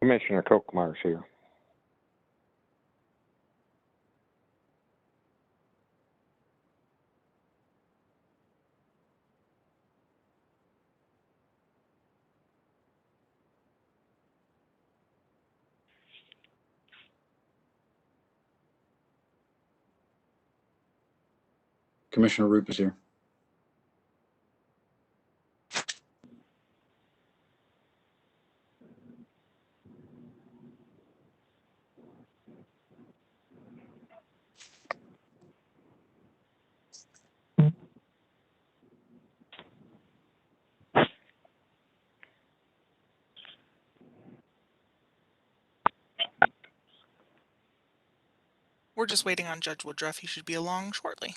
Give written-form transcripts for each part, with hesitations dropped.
Commissioner Kochmeyer's here. Commissioner Roop is here. We're just waiting on Judge Woodruff. He should be along shortly.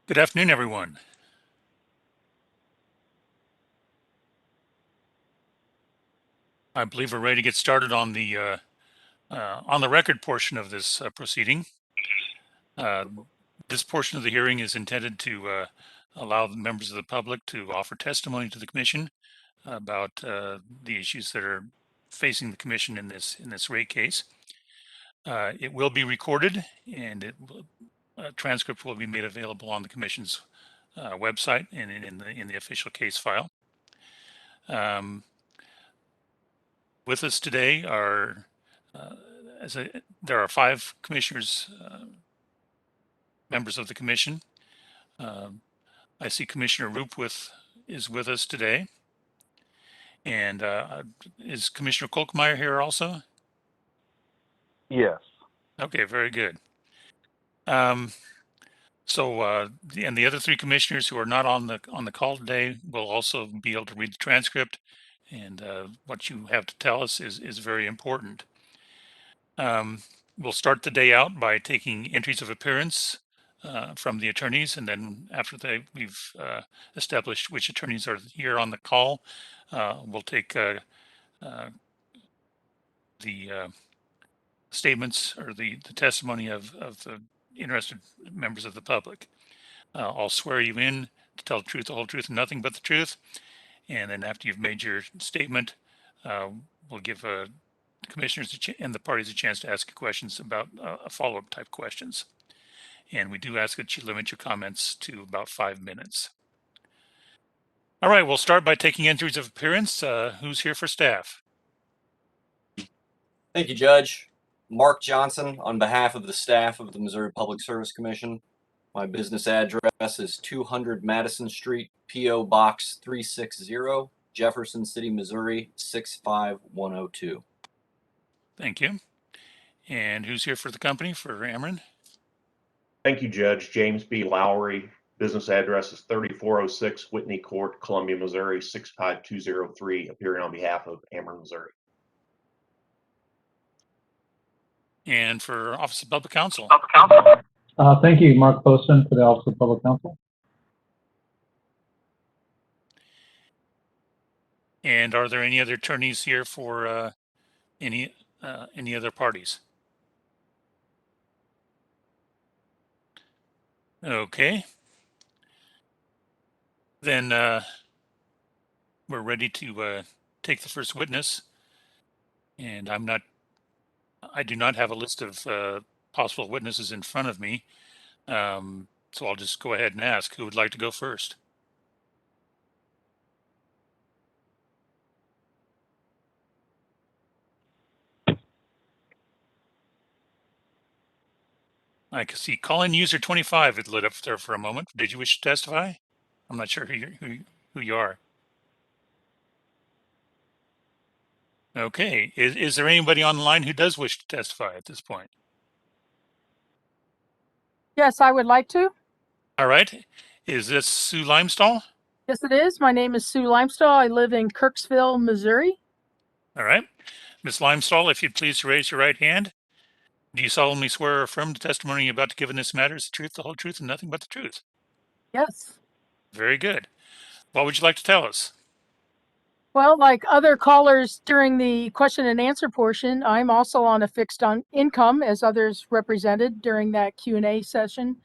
Good afternoon, everyone. I believe we're ready to get started on the record portion of this proceeding. This portion of the hearing is intended to allow the members of the public to offer testimony to the commission about the issues that are facing the commission in this rate case. It will be recorded, and a transcript will be made available on the commission's website and in the official case file. With us today are there are 5 commissioners, members of the commission. I see Commissioner Roop is with us today, and is Commissioner Kochmeyer here also? Yes. Okay, very good. So, and the other three commissioners who are not on the call today will also be able to read the transcript, and what you have to tell us is very important. We'll start the day out by taking entries of appearance from the attorneys, and then after we've established which attorneys are here on the call, we'll take the statements or the testimony of the interested members of the public. I'll swear you in to tell the truth, the whole truth, and nothing but the truth. And then after you've made your statement, we'll give the commissioners and the parties a chance to ask questions about follow-up type questions. And we do ask that you limit your comments to about 5 minutes. All right, we'll start by taking entries of appearance. Who's here for staff? Thank you, Judge. Mark Johnson, on behalf of the staff of the Missouri Public Service Commission. My business address is 200 Madison Street, P.O. Box 360, Jefferson City, Missouri 65102. Thank you. And who's here for the company for Ameren? Thank you, Judge. James B. Lowry. Business address is 3406 Whitney Court, Columbia, Missouri 65203, appearing on behalf of Ameren, Missouri. And for Office of Public Counsel? Thank you, Mark Poston for the Office of Public Counsel. And are there any other attorneys here for any other parties? Okay. Then we're ready to take the first witness. And I do not have a list of possible witnesses in front of me. So I'll just go ahead and ask who would like to go first. I can see call-in user 25 it lit up there for a moment. Did you wish to testify? I'm not sure who you are. Okay, is there anybody on the line who does wish to testify at this point? Yes, I would like to. All right, is this Sue Limestall? Yes, it is. My name is Sue Limestall. I live in Kirksville, Missouri. All right, Ms. Limestall, if you'd please raise your right hand. Do you solemnly swear or affirm the testimony you're about to give in this matter is the truth, the whole truth, and nothing but the truth? Yes. Very good. What would you like to tell us? Well, like other callers during the question and answer portion, I'm also on a fixed income as others represented during that Q&A session.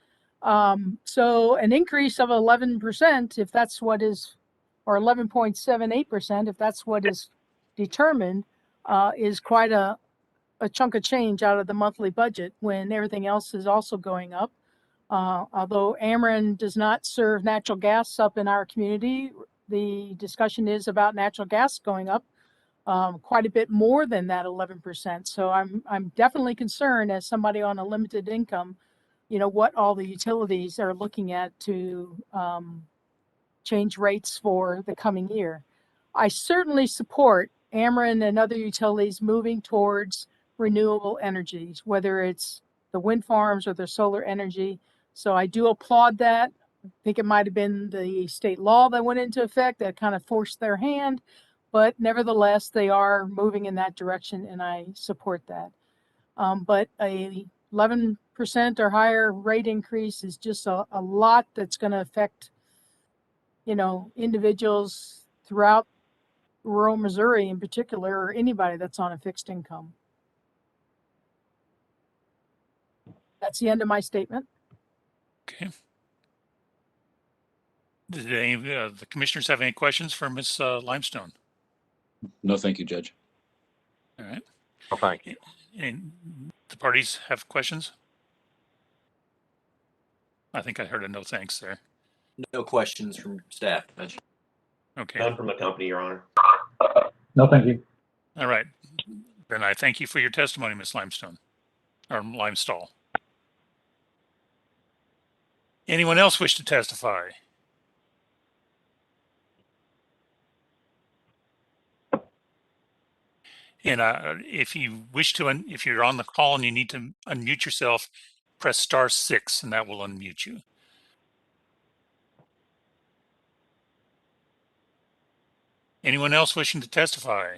So an increase of 11%, if that's what is, or 11.78%, if that's what is determined, is quite a chunk of change out of the monthly budget when everything else is also going up. Although Ameren does not serve natural gas up in our community, the discussion is about natural gas going up quite a bit more than that 11%. So I'm definitely concerned as somebody on a limited income, what all the utilities are looking at to change rates for the coming year. I certainly support Ameren and other utilities moving towards renewable energies, whether it's the wind farms or the solar energy. So I do applaud that. I think it might have been the state law that went into effect that kind of forced their hand, but nevertheless, they are moving in that direction, and I support that. But a 11% or higher rate increase is just a lot that's going to affect, individuals throughout rural Missouri in particular, or anybody that's on a fixed income. That's the end of my statement. Okay. Did any of the commissioners have any questions for Ms. Limestone? No, thank you, Judge. All right. Oh, thank you. And the parties have questions? I think I heard a no thanks there. No questions from staff, Judge. Okay. None from the company, Your Honor. No, thank you. All right. Then I thank you for your testimony, Ms. Limestone, or Limestall. Anyone else wish to testify? And if you wish to, if you're on the call and you need to unmute yourself, press *6 and that will unmute you. Anyone else wishing to testify?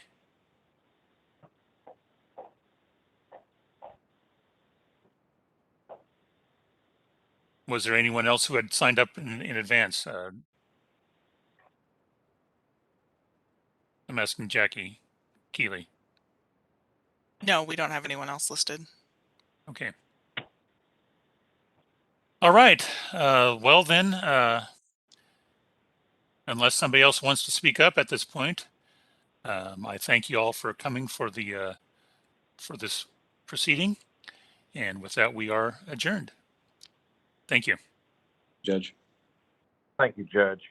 Was there anyone else who had signed up in advance? I'm asking Jackie Keeley. No, we don't have anyone else listed. Okay. All right. Well then, unless somebody else wants to speak up at this point, I thank you all for coming for the for this proceeding. And with that, we are adjourned. Thank you. Judge. Thank you, Judge.